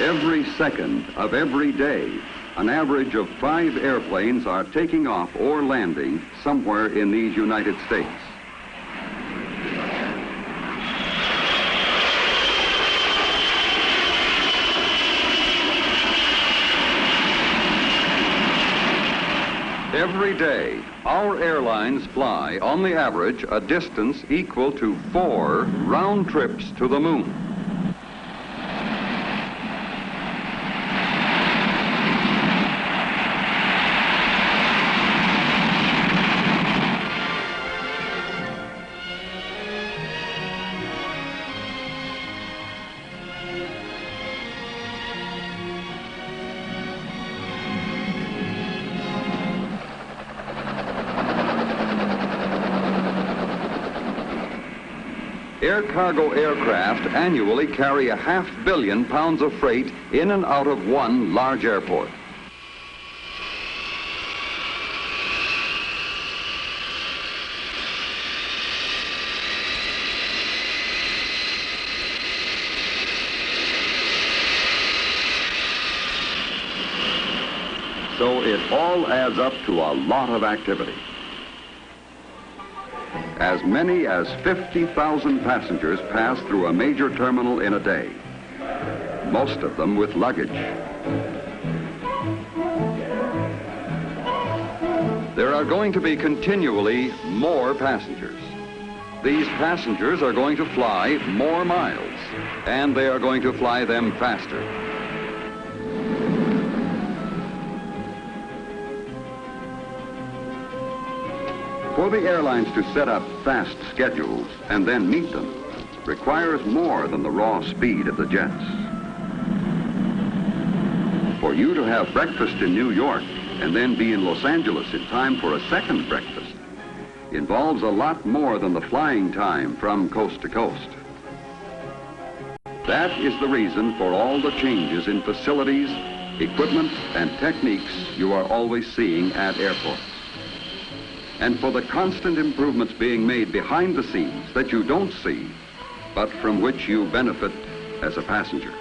Every second of every day, an average of 5 airplanes are taking off or landing somewhere in these United States. Every day, our airlines fly, on the average, a distance equal to 4 round trips to the moon. Air cargo aircraft annually carry 500 million pounds of freight in and out of one large airport. So it all adds up to a lot of activity. As many as 50,000 passengers pass through a major terminal in a day, most of them with luggage. There are going to be continually more passengers. These passengers are going to fly more miles, and they are going to fly them faster. For the airlines to set up fast schedules and then meet them requires more than the raw speed of the jets. For you to have breakfast in New York and then be in Los Angeles in time for a second breakfast involves a lot more than the flying time from coast to coast. That is the reason for all the changes in facilities, equipment, and techniques you are always seeing at airports. And for the constant improvements being made behind the scenes that you don't see, but from which you benefit as a passenger.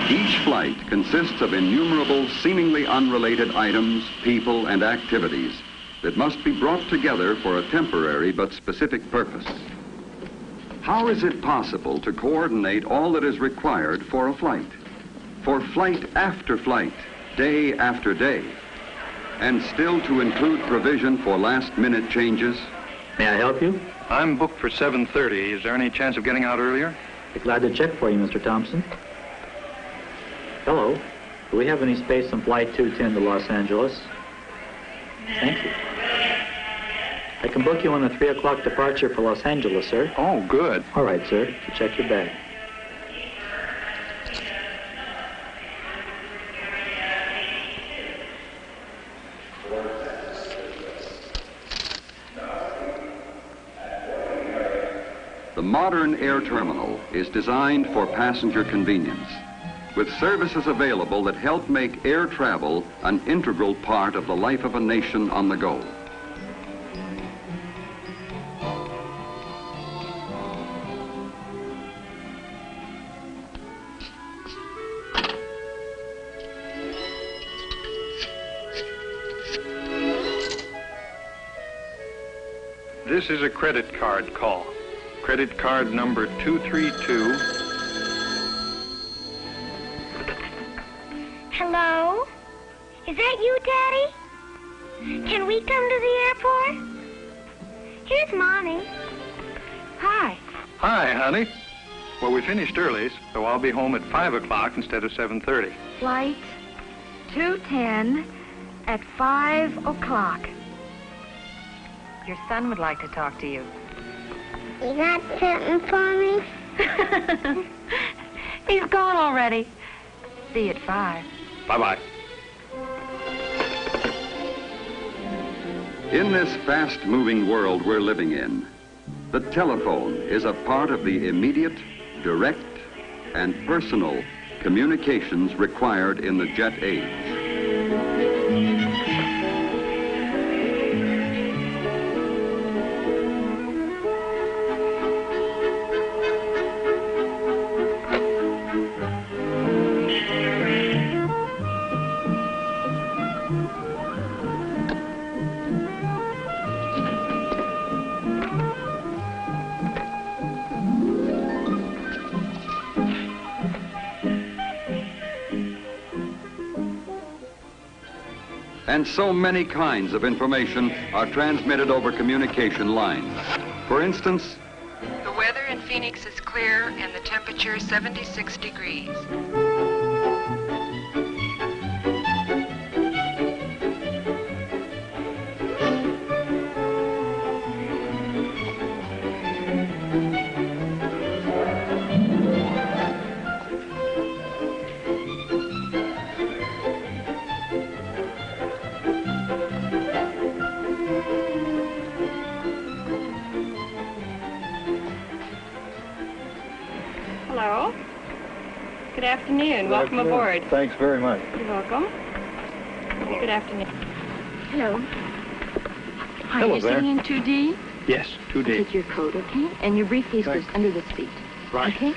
Each flight consists of innumerable, seemingly unrelated items, people, and activities that must be brought together for a temporary but specific purpose. How is it possible to coordinate all that is required for a flight? For flight after flight, day after day, and still to include provision for last-minute changes? May I help you? I'm booked for 7:30. Is there any chance of getting out earlier? Be glad to check for you, Mr. Thompson. Hello. Do we have any space on Flight 210 to Los Angeles? Thank you. I can book you on a 3 o'clock departure for Los Angeles, sir. Oh, good. All right, sir. Check your bag. The modern air terminal is designed for passenger convenience, with services available that help make air travel an integral part of the life of a nation on the go. This is a credit card call. Credit card number 232. Hello? Is that you, Daddy? Can we come to the airport? Here's Mommy. Hi. Hi, honey. Well, we finished early, so I'll be home at 5 o'clock instead of 7:30. Flight 210 at 5 o'clock. Your son would like to talk to you. You got something for me? He's gone already. See you at 5. Bye-bye. In this fast-moving world we're living in, the telephone is a part of the immediate, direct, and personal communications required in the jet age. And so many kinds of information are transmitted over communication lines. For instance, The weather in Phoenix is clear and the temperature 76 degrees. Hello. Good afternoon. Welcome aboard. Thanks very much. You're welcome. Good afternoon. Hello. Hi, Hello you're there. sitting in 2D? Yes, 2D. Take your coat, okay? And your briefcase goes Thanks. under the seat. Right. Okay?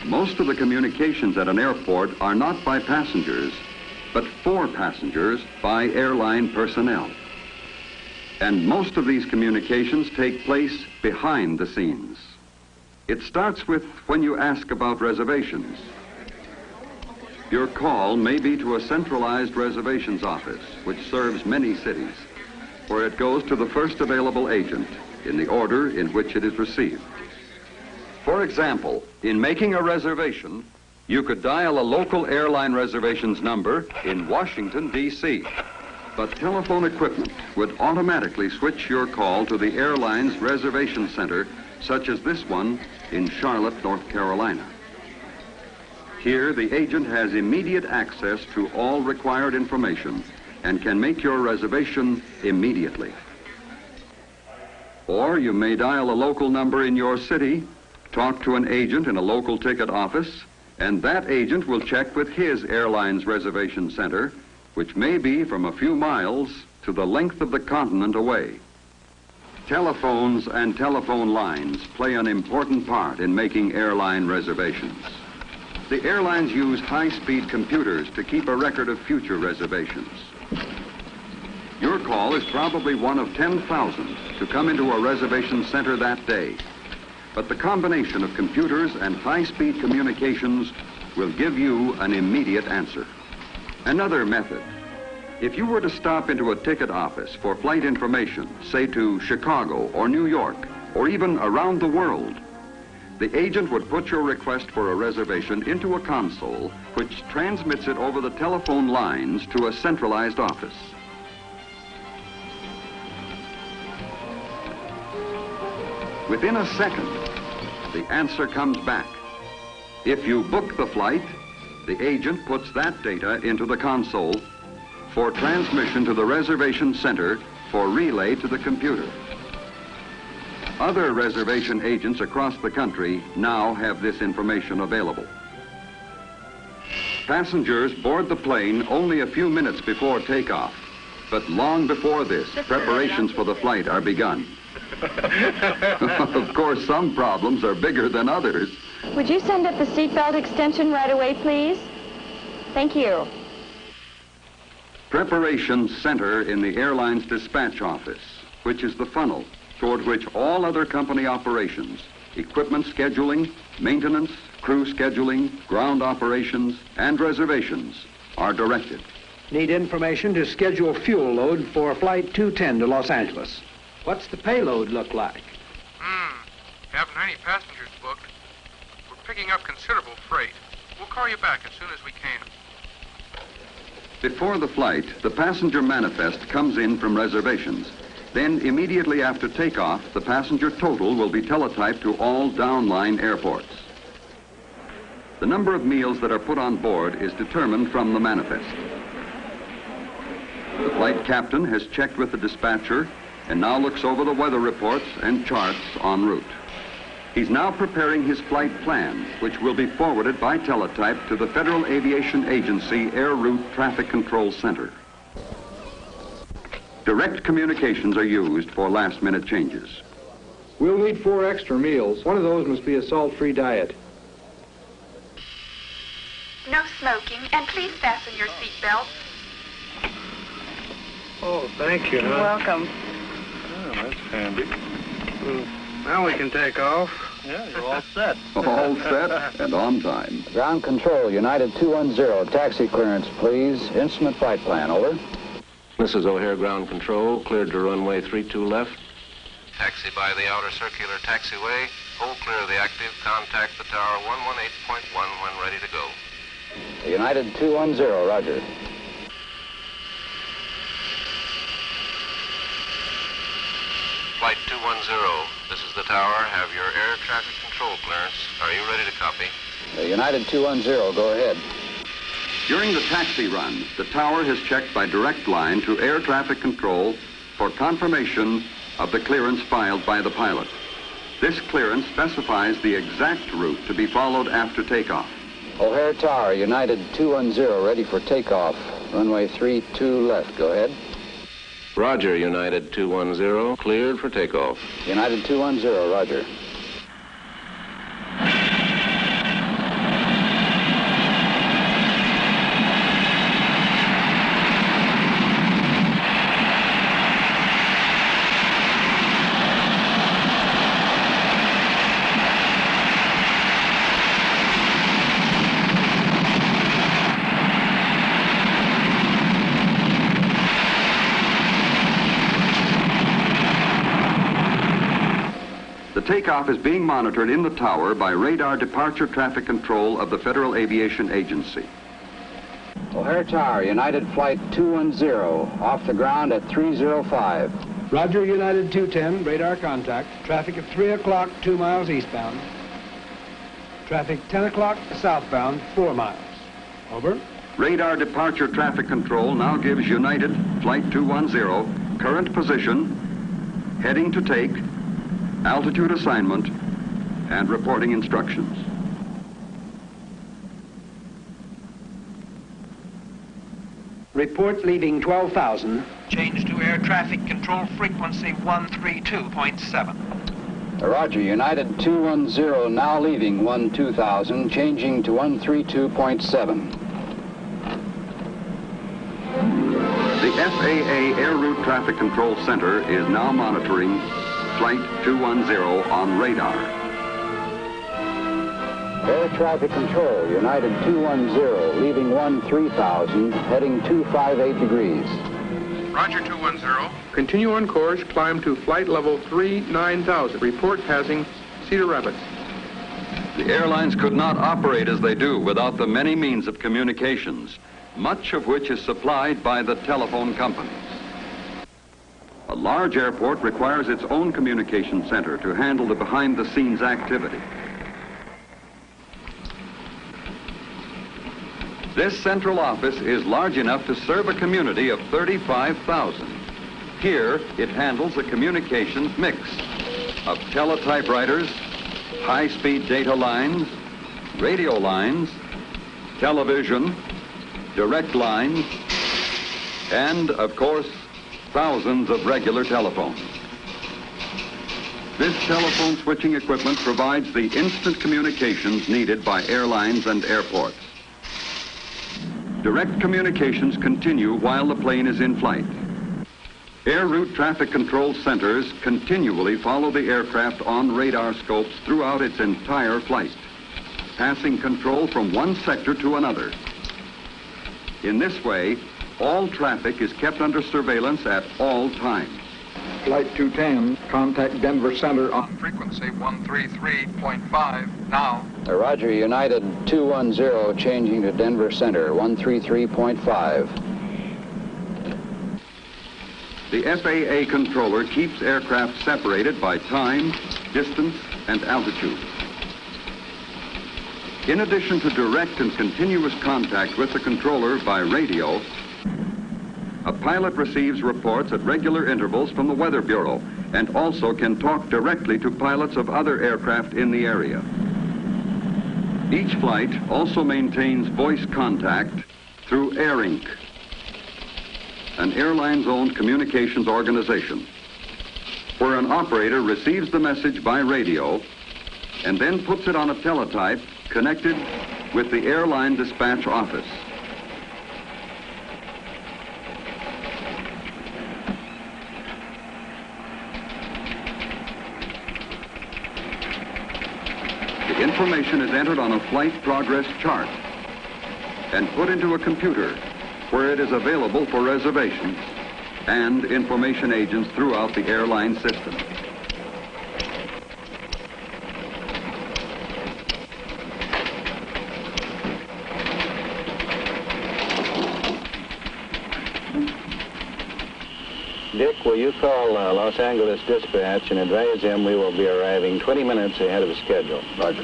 most of the communications at an airport are not by passengers, but for passengers by airline personnel. And most of these communications take place behind the scenes. It starts with when you ask about reservations. Your call may be to a centralized reservations office, which serves many cities, where it goes to the first available agent in the order in which it is received. For example, in making a reservation, you could dial a local airline reservations number in Washington, D.C., but telephone equipment would automatically switch your call to the airline's reservation center, such as this one in Charlotte, North Carolina. Here, the agent has immediate access to all required information and can make your reservation immediately. Or you may dial a local number in your city, talk to an agent in a local ticket office, and that agent will check with his airline's reservation center, which may be from a few miles to the length of the continent away. Telephones and telephone lines play an important part in making airline reservations. The airlines use high-speed computers to keep a record of future reservations. Your call is probably one of 10,000 to come into a reservation center that day. But the combination of computers and high-speed communications will give you an immediate answer. Another method. If you were to stop into a ticket office for flight information, say to Chicago or New York, or even around the world, the agent would put your request for a reservation into a console, which transmits it over the telephone lines to a centralized office. Within a second, the answer comes back. If you book the flight, the agent puts that data into the console for transmission to the reservation center for relay to the computer. Other reservation agents across the country now have this information available. Passengers board the plane only a few minutes before takeoff, but long before this, preparations for the flight are begun. Of course, some problems are bigger than others. Would you send up the seatbelt extension right away, please? Thank you. Preparations center in the airline's dispatch office, which is the funnel toward which all other company operations, equipment scheduling, maintenance, crew scheduling, ground operations, and reservations are directed. Need information to schedule fuel load for Flight 210 to Los Angeles. What's the payload look like? Haven't any passengers booked. We're picking up considerable freight. We'll call you back as soon as we can. Before the flight, the passenger manifest comes in from reservations. Then, immediately after takeoff, the passenger total will be teletyped to all downline airports. The number of meals that are put on board is determined from the manifest. The flight captain has checked with the dispatcher and now looks over the weather reports and charts en route. He's now preparing his flight plan, which will be forwarded by teletype to the Federal Aviation Agency Air Route Traffic Control Center. Direct communications are used for last-minute changes. We'll need 4 extra meals. One of those must be a salt-free diet. No smoking, and please fasten your seatbelt. Oh, thank you. You're welcome. Oh, that's handy. Now we can take off. Yeah, you're all set. All set and on time. Ground control, United 210, taxi clearance, please. Instrument flight plan, over. This is O'Hare Ground Control, cleared to runway 32 left. Taxi by the outer circular taxiway. Hold clear of the active. Contact the tower 118.1 when ready to go. United 210, roger. Flight 210, this is the tower. Have your air traffic control clearance. Are you ready to copy? United 210, go ahead. During the taxi run, the tower has checked by direct line to air traffic control for confirmation of the clearance filed by the pilot. This clearance specifies the exact route to be followed after takeoff. O'Hare Tower, United 210, ready for takeoff. Runway 32 left, go ahead. Roger, United 210, cleared for takeoff. United 210, roger. The takeoff is being monitored in the tower by radar departure traffic control of the Federal Aviation Agency. O'Hare Tower, United Flight 210, off the ground at 305. Roger, United 210, radar contact. Traffic at 3 o'clock, 2 miles eastbound. Traffic 10 o'clock southbound, 4 miles. Over. Radar departure traffic control now gives United Flight 210 current position, heading to take, altitude assignment, and reporting instructions. Report leaving 12,000. Change to air traffic control frequency 132.7. Roger, United 210, now leaving 12,000, changing to 132.7. The FAA Air Route Traffic Control Center is now monitoring Flight 210 on radar. Air traffic control, United 210, leaving 13,000, heading 258 degrees. Roger, 210. Continue on course, climb to flight level 39,000. Report passing Cedar Rapids. The airlines could not operate as they do without the many means of communications, much of which is supplied by the telephone companies. A large airport requires its own communication center to handle the behind-the-scenes activity. This central office is large enough to serve a community of 35,000. Here, it handles a communications mix of teletypewriters, high-speed data lines, radio lines, television, direct lines, and, of course, thousands of regular telephones. This telephone switching equipment provides the instant communications needed by airlines and airports. Direct communications continue while the plane is in flight. Air route traffic control centers continually follow the aircraft on radar scopes throughout its entire flight, passing control from one sector to another. In this way, all traffic is kept under surveillance at all times. Flight 210, contact Denver Center on frequency 133.5 now. Roger, United 210, changing to Denver Center, 133.5. The FAA controller keeps aircraft separated by time, distance, and altitude. In addition to direct and continuous contact with the controller by radio, a pilot receives reports at regular intervals from the Weather Bureau and also can talk directly to pilots of other aircraft in the area. Each flight also maintains voice contact through AirInc, an airlines-owned communications organization, where an operator receives the message by radio and then puts it on a teletype connected with the airline dispatch office. The information is entered on a flight progress chart and put into a computer where it is available for reservations and information agents throughout the airline system. Dick, will you call Los Angeles Dispatch and advise them we will be arriving 20 minutes ahead of schedule? Roger.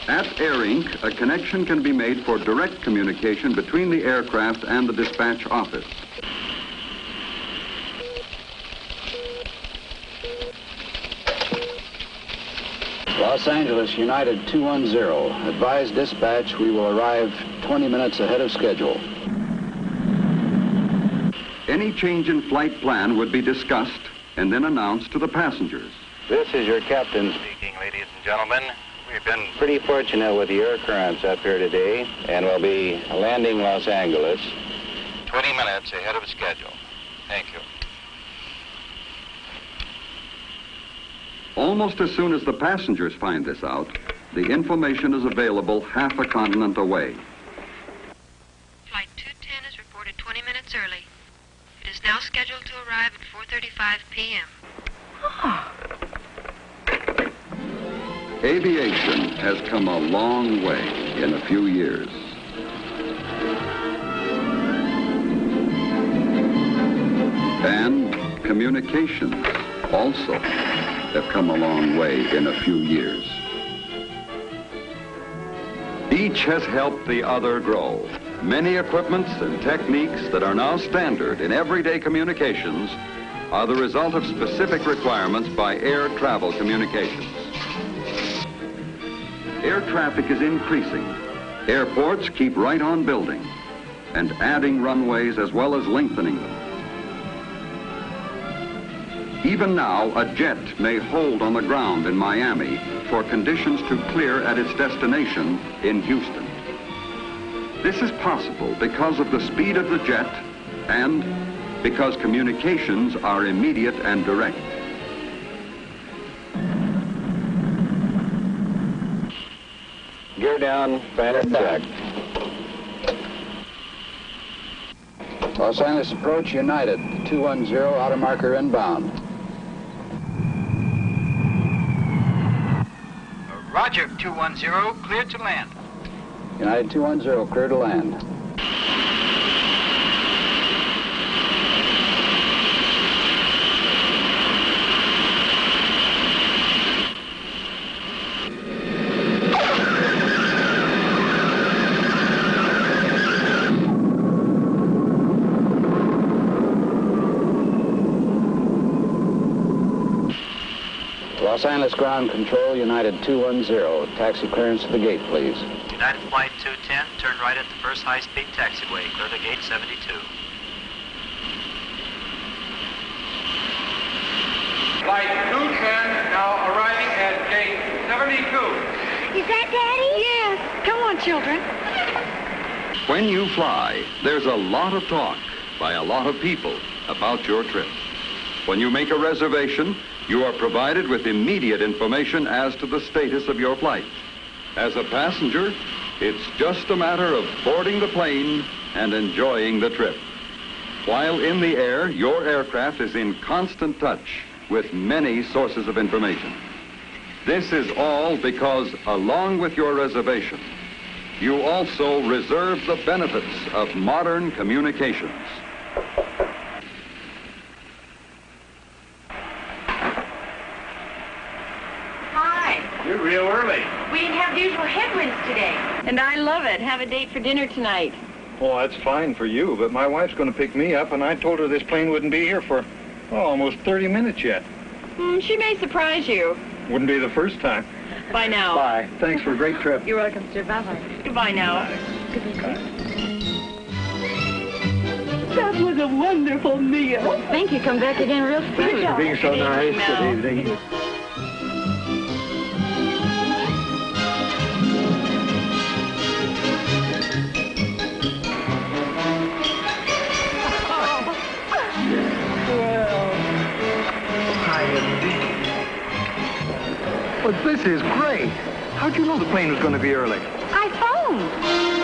At Air Inc., a connection can be made for direct communication between the aircraft and the dispatch office. Los Angeles United 210. Advise dispatch we will arrive 20 minutes ahead of schedule. Any change in flight plan would be discussed and then announced to the passengers. This is your captain speaking, ladies and gentlemen. We've been pretty fortunate with the air currents up here today, and we'll be landing Los Angeles 20 minutes ahead of schedule. Thank you. Almost as soon as the passengers find this out, the information is available half a continent away. Flight 210 is reported 20 minutes early. It is now scheduled to arrive at 4:35 p.m. Aviation has come a long way in a few years. And communications also have come a long way in a few years. Each has helped the other grow. Many equipments and techniques that are now standard in everyday communications are the result of specific requirements by air travel communications. Air traffic is increasing. Airports keep right on building and adding runways as well as lengthening them. Even now, a jet may hold on the ground in Miami for conditions to clear at its destination in Houston. This is possible because of the speed of the jet and because communications are immediate and direct. Gear down, banner check. Los Angeles approach United 210, outer marker inbound. Roger, 210, cleared to land. United 210, clear to land. Los Angeles Ground Control, United 210. Taxi clearance to the gate, please. United Flight 210, turn right at the first high-speed taxiway. Clear the gate 72. Flight 210 now arriving at gate 72. Is that Daddy? Yes. Come on, children. When you fly, there's a lot of talk by a lot of people about your trip. When you make a reservation, you are provided with immediate information as to the status of your flight. As a passenger, it's just a matter of boarding the plane and enjoying the trip. While in the air, your aircraft is in constant touch with many sources of information. This is all because, along with your reservation, you also reserve the benefits of modern communications. You're real early. We didn't have the usual headwinds today. And I love it. Have a date for dinner tonight. Oh, that's fine for you, but my wife's going to pick me up, and I told her this plane wouldn't be here for, almost 30 minutes yet. She may surprise you. Wouldn't be the first time. Bye now. Bye. Thanks for a great trip. You're welcome, sir. Bye-bye. Goodbye now. Goodbye. That was a wonderful meal. Thank you. Come back again real soon. Thanks for being so nice. Good evening. But this is great. How'd you know the plane was going to be early? I phoned.